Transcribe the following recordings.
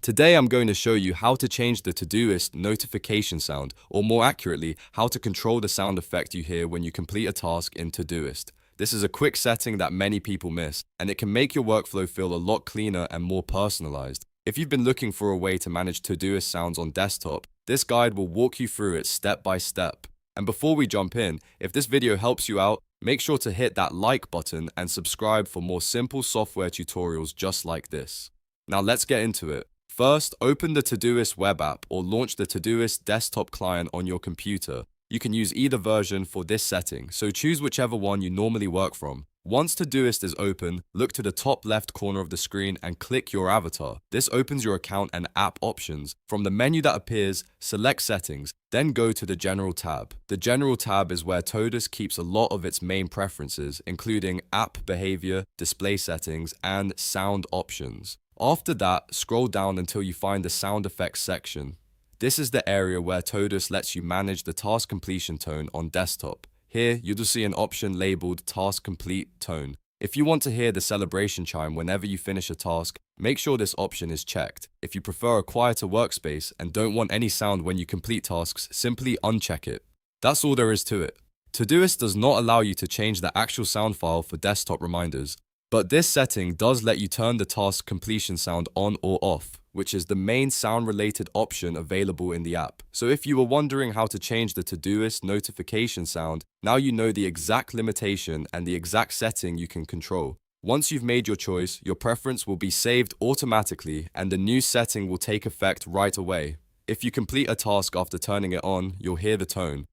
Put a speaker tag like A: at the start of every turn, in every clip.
A: Today I'm going to show you how to change the Todoist notification sound, or more accurately, how to control the sound effect you hear when you complete a task in Todoist. This is a quick setting that many people miss, and it can make your workflow feel a lot cleaner and more personalized. If you've been looking for a way to manage Todoist sounds on desktop, this guide will walk you through it step by step. And before we jump in, if this video helps you out, make sure to hit that like button and subscribe for more simple software tutorials just like this. Now let's get into it. First, open the Todoist web app or launch the Todoist desktop client on your computer. You can use either version for this setting, so choose whichever one you normally work from. Once Todoist is open, look to the top left corner of the screen and click your avatar. This opens your account and app options. From the menu that appears, select Settings, then go to the General tab. The General tab is where Todoist keeps a lot of its main preferences, including app behavior, display settings, and sound options. After that, scroll down until you find the sound effects section. This is the area where Todoist lets you manage the task completion tone on desktop. Here, you'll see an option labeled Task Complete Tone. If you want to hear the celebration chime whenever you finish a task, make sure this option is checked. If you prefer a quieter workspace and don't want any sound when you complete tasks, simply uncheck it. That's all there is to it. Todoist does not allow you to change the actual sound file for desktop reminders. But this setting does let you turn the task completion sound on or off, which is the main sound-related option available in the app. So if you were wondering how to change the Todoist notification sound, now you know the exact limitation and the exact setting you can control. Once you've made your choice, your preference will be saved automatically and the new setting will take effect right away. If you complete a task after turning it on, you'll hear the tone.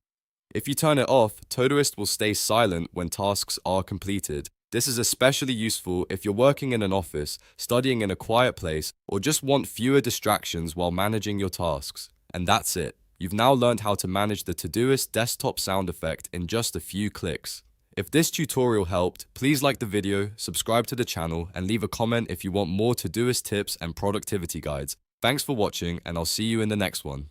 A: If you turn it off, Todoist will stay silent when tasks are completed. This is especially useful if you're working in an office, studying in a quiet place, or just want fewer distractions while managing your tasks. And that's it. You've now learned how to manage the Todoist desktop sound effect in just a few clicks. If this tutorial helped, please like the video, subscribe to the channel, and leave a comment if you want more Todoist tips and productivity guides. Thanks for watching, and I'll see you in the next one.